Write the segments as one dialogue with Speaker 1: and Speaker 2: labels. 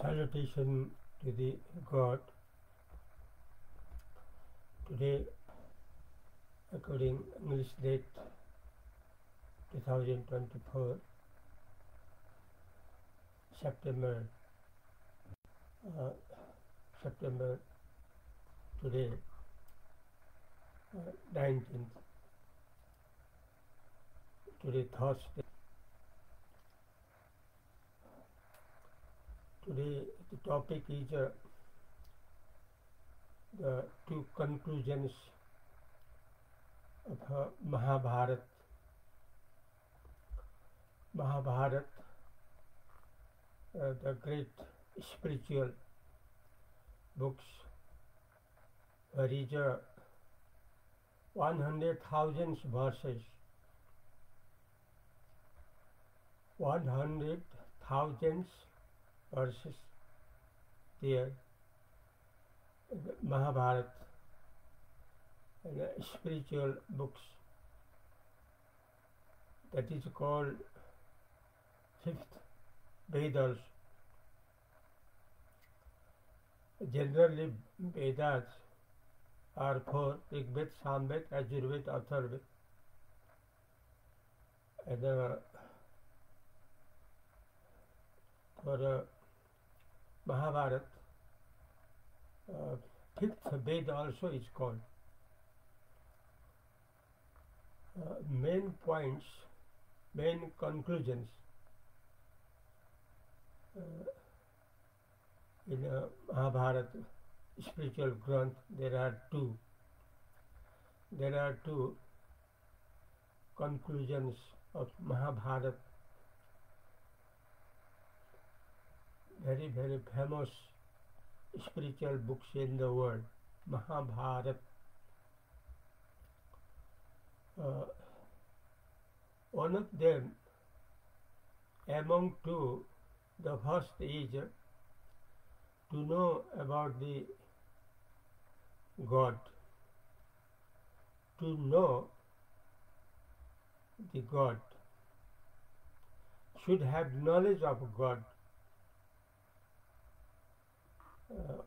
Speaker 1: Salutation to the God. Today, according English date 2024, September today 19th, today Thursday. Today the topic is the two conclusions of Mahabharata. Mahabharata, the great spiritual books, there is 100,000 verses. 100,000 verses there in the Mahabharata and the spiritual books. That is called fifth Vedas. Generally, Vedas are four: Rigveda, Samveda, Yajurveda, Atharvaveda. And for Mahabharata, fifth Veda also is called. Main points, main conclusions in Mahabharata spiritual Granth, there are two. There are two conclusions of Mahabharata. Very, very famous spiritual books in the world, Mahabharata. One of them, among two, the first is to know about the God. To know the God, should have knowledge of God.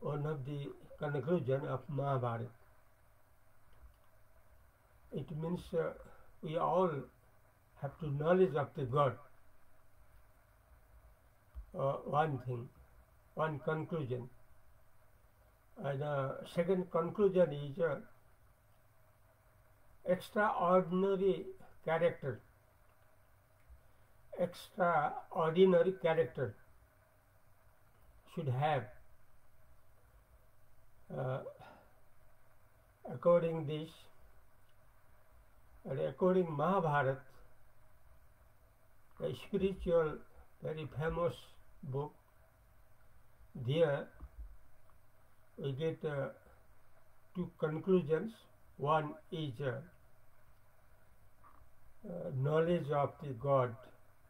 Speaker 1: One of the conclusion of Mahabharata. It means we all have to knowledge of the God. One thing, one conclusion. And the second conclusion is extraordinary character. Extraordinary character should have. According this, and according Mahabharata, a spiritual, very famous book, there we get two conclusions. One is knowledge of the God,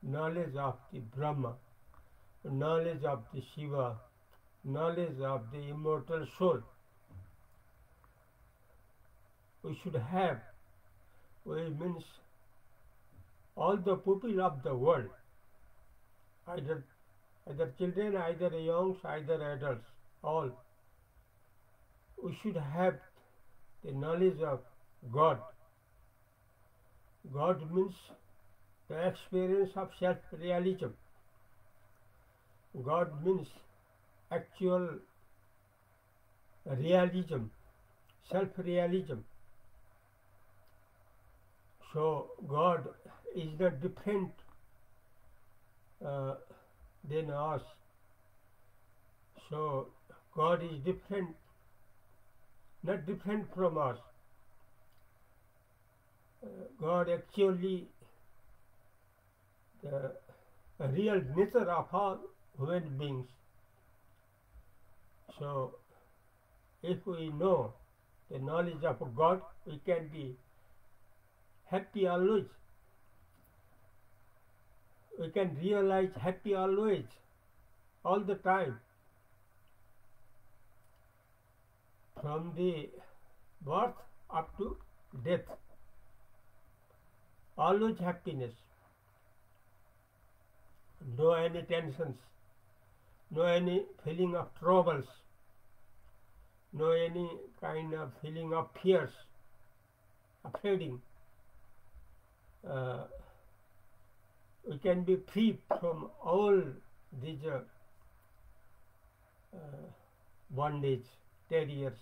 Speaker 1: knowledge of the Brahma, knowledge of the Shiva, knowledge of the immortal soul. We should have, means all the people of the world, either children, either youngs, either adults, all. We should have the knowledge of God. God means the experience of self-realism. God means actual realism, self-realism. So God is not different than us. So God is different, not different from us. God actually, the real nature of all human beings. So if we know the knowledge of God, we can be happy always. We can realize happy always, all the time. From the birth up to death. Always happiness. No any tensions, no any feeling of troubles, no any kind of feeling of fears, afraiding. We can be free from all these bondage, barriers.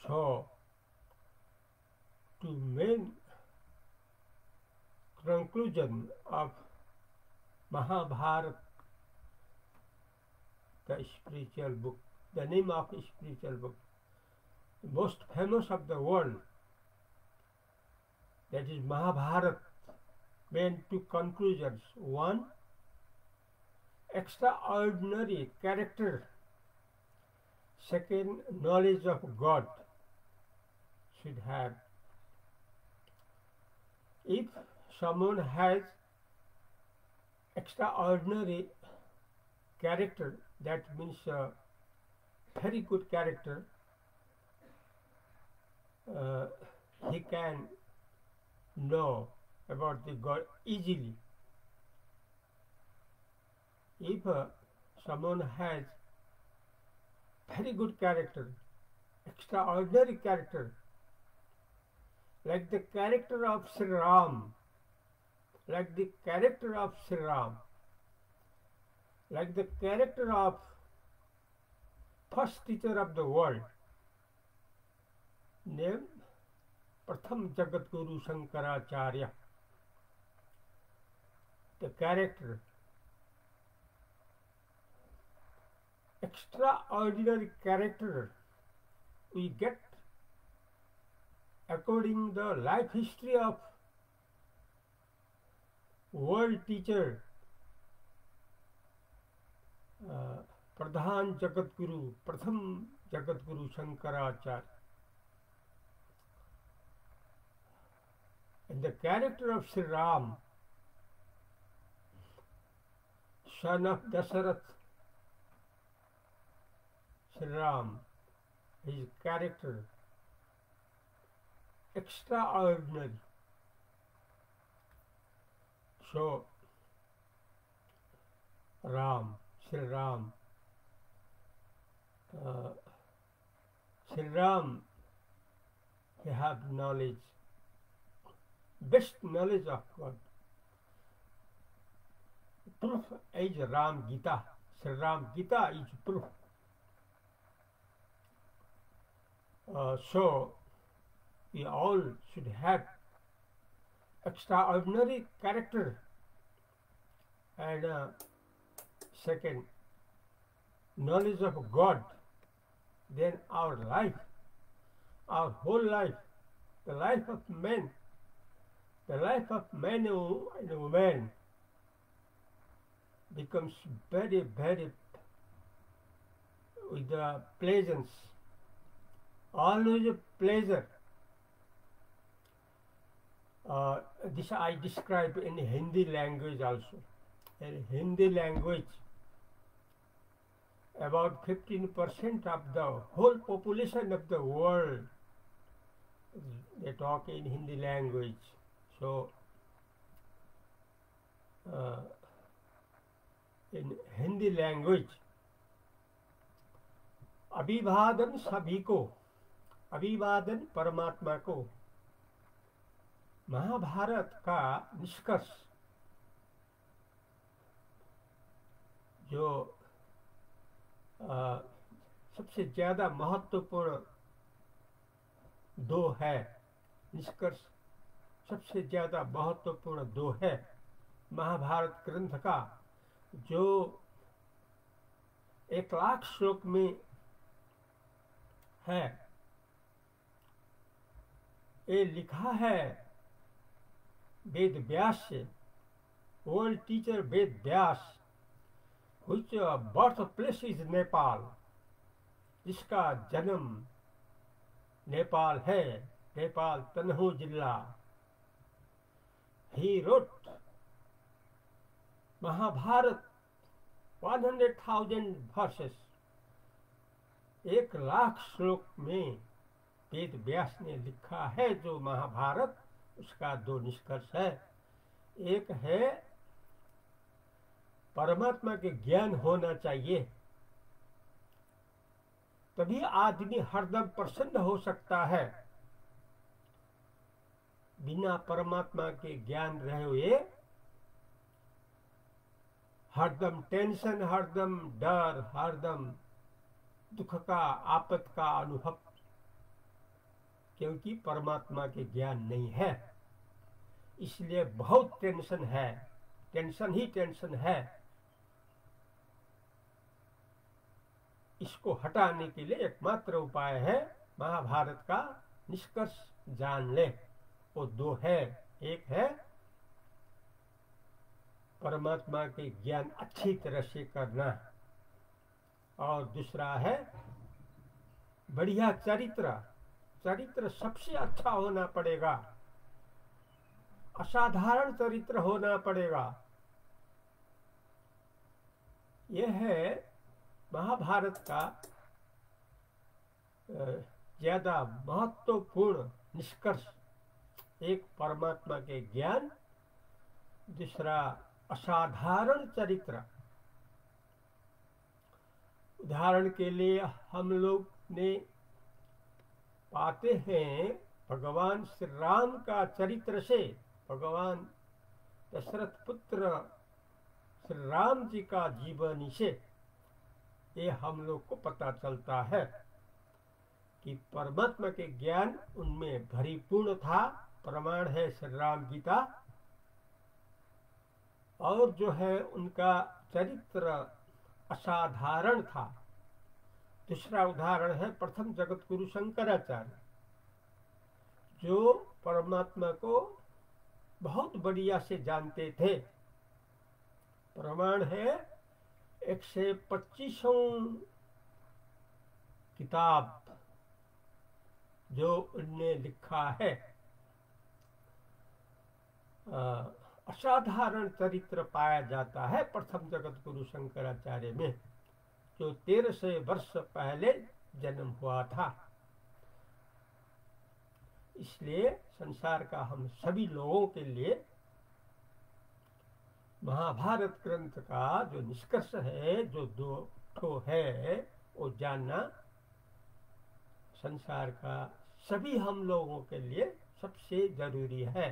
Speaker 1: So, to main conclusion of Mahabharata, the spiritual book, the name of spiritual book, the most famous of the world, that is Mahabharata, main two conclusions. One, extraordinary character. Second, knowledge of God should have. If someone has extraordinary character, that means very good character, he can know about the God easily. If someone has very good character, extraordinary character, like the character of Sri Ram, like the character of Sri Ram, like the character of first teacher of the world, named Pratham Jagat Guru Shankaracharya. The character, extraordinary character, we get according to the life history of world teacher, Pradhan Jagat Guru, Pratham Jagat Guru Shankaracharya. And the character of Sri Ram, son of Dasarath, Sri Ram, his character, extraordinary. So, Ram, Sri Ram, he have knowledge, best knowledge of God. Proof is Ram Gita. Sri Ram Gita is proof. So, we all should have extraordinary character. And second, knowledge of God. Then our life, our whole life, the life of man, and woman becomes very, very with the pleasance, always a pleasure. This I describe in Hindi language also. In Hindi language, about 15% of the whole population of the world, they talk in Hindi language. So, in Hindi language, अभिवादन सभी को, अभिवादन परमात्मा को। महाभारत का निष्कर्ष जो सबसे ज्यादा महत्वपूर्ण दो है, निष्कर्ष सबसे ज्यादा महत्वपूर्ण दो है महाभारत ग्रंथ का, जो 1,00,000 श्लोक में है। ये लिखा है वेद व्यास से, world teacher Ved Vyas, which birthplace is Nepal, जिसका जन्म नेपाल है, नेपाल तनहू जिला। He wrote महाभारत 100,000 verses, 1,00,000 श्लोक में वेद व्यास ने लिखा है जो महाभारत, उसका दो निष्कर्ष है। एक है परमात्मा के ज्ञान होना चाहिए, तभी आदमी हरदम प्रसन्न हो सकता है। बिना परमात्मा के ज्ञान रहे हुए हरदम टेंशन, हरदम डर, हरदम दुख का, आपत का अनुभव, क्योंकि परमात्मा के ज्ञान नहीं है। इसलिए बहुत टेंशन है, टेंशन ही टेंशन है। इसको हटाने के लिए एकमात्र उपाय है महाभारत का निष्कर्ष जान ले। वो दो है, एक है परमात्मा के ज्ञान अच्छी तरह से करना, और दूसरा है बढ़िया चरित्र। चरित्र सबसे अच्छा होना पड़ेगा, असाधारण चरित्र होना पड़ेगा। यह है महाभारत का ज्यादा महत्वपूर्ण निष्कर्ष। एक परमात्मा के ज्ञान, दूसरा असाधारण चरित्र। उदाहरण के लिए हम लोग ने पाते हैं भगवान श्री राम का चरित्र से, भगवान दशरथ पुत्र श्री राम जी का जीवनी से ये हम लोग को पता चलता है कि परमात्मा के ज्ञान उनमें भरीपूर्ण था। प्रमाण है श्री राम गीता। और जो है उनका चरित्र असाधारण था। दूसरा उदाहरण है प्रथम जगत गुरु शंकराचार्य, जो परमात्मा को बहुत बढ़िया से जानते थे। प्रमाण है 125 किताब जो उनने लिखा है। असाधारण चरित्र पाया जाता है प्रथम जगत गुरु शंकराचार्य में, जो 1300 वर्ष पहले जन्म हुआ था। इसलिए संसार का हम सभी लोगों के लिए महाभारत ग्रंथ का जो निष्कर्ष है, जो दो ठो है, वो जानना संसार का सभी हम लोगों के लिए सबसे जरूरी है।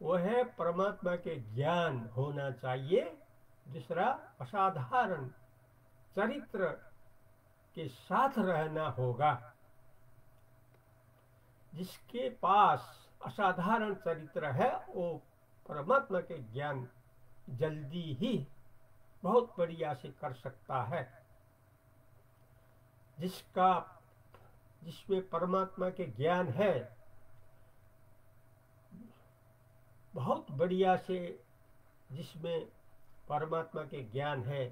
Speaker 1: वो है परमात्मा के ज्ञान होना चाहिए। दूसरा असाधारण चरित्र के साथ रहना होगा। जिसके पास असाधारण चरित्र है वो परमात्मा के ज्ञान जल्दी ही बहुत बढ़िया से कर सकता है। जिसमें परमात्मा के ज्ञान है, बहुत बढ़िया से जिसमें परमात्मा के ज्ञान है,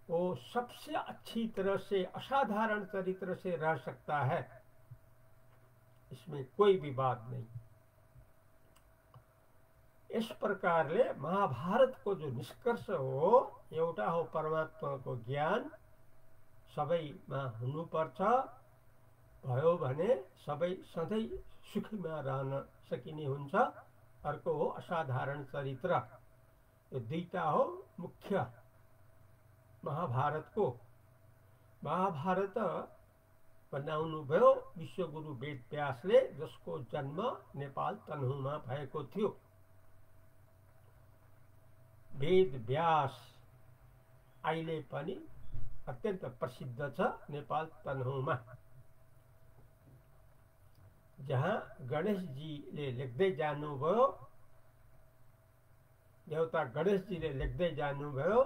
Speaker 1: वो सबसे अच्छी तरह से असाधारण चरित्र से रह सकता है। इसमें कोई भी बात नहीं। इस प्रकार ले महाभारत को जो निष्कर्ष हो, एउटा हो परमात्मा को ज्ञान सबैमा हुनुपर्छ। भयो भने सबै सधैँ सुखीमा रहन सकिने हुन्छ। अर्को हो असाधारण चरित्र। यो दुईटा हो मुख्य महाभारतको। महाभारत बनाउनु भयो विश्वगुरु वेद व्यासले, जसको जन्म नेपाल तनहुँमा भएको थियो। वेद व्यास अहिले पनि अत्यन्त प्रसिद्ध छ नेपाल तनहुँमा, जहाँ गणेशजीले लेख्दै जानुभयो। देवता गणेशजीले लेख्दै जानुभयो,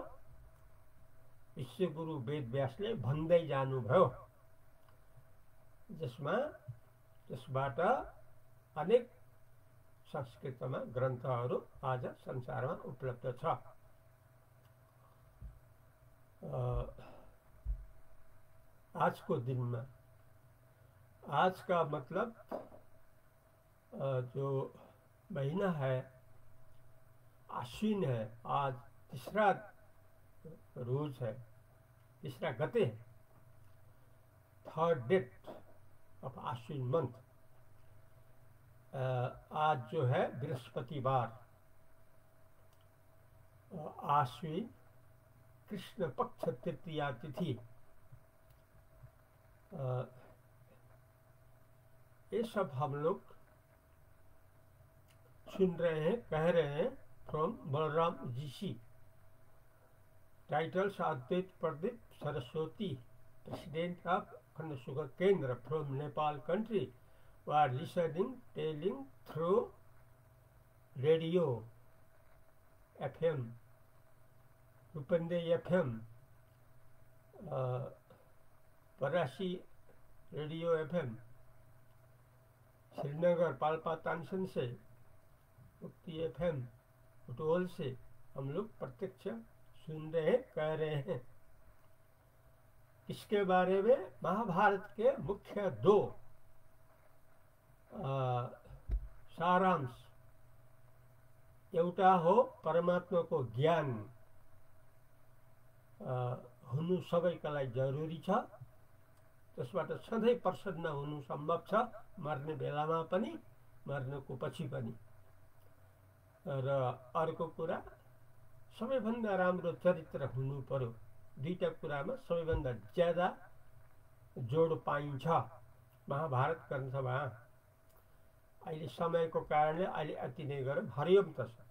Speaker 1: विश्वगुरु वेद व्यासले भन्दै जानुभयो, जसबाट अनेक संस्कृतमा ग्रन्थहरू आज संसारमा उपलब्ध छ। आज को दिन में, आज का मतलब जो महीना है आश्विन है। आज तीसरा रोज है, तीसरा गते है, third date of Ashwin month. आज जो है बृहस्पतिवार, आश्विन कृष्ण पक्ष तृतीया तिथि। ये सब हम लोग सुन रहे हैं, कह रहे हैं from Balram ji. Titles Advait Pradeep Saraswati, president of Akhand sugar Kendra from Nepal country, were listening telling through radio FM, Rupandehi FM, Parasi radio FM, Srinagar Palpa Tansen से, मुक्ति FM उटोल से हम लोग प्रत्यक्ष सुन रहे हैं, कह रहे हैं। इसके बारे में महाभारत के मुख्य 2 सारांश। एउटा हो परमात्माको ज्ञान हुनु सबैका लागि जरुरी छ, त्यसबाट सधैँ प्रसन्न हुनु सम्भव छ, मर्ने बेलामा पनि मर्नको पछि पनि। र अर्को कुरा सबैभन्दा राम्रो चरित्र हुनु पर्यो। दुईटा कुरामा सबैभन्दा ज्यादा जोड पाइन्छ महाभारत ग्रन्थमा। अहिले समयको कारणले अहिले अति नै गरौँ। हरिओम तत्सत्।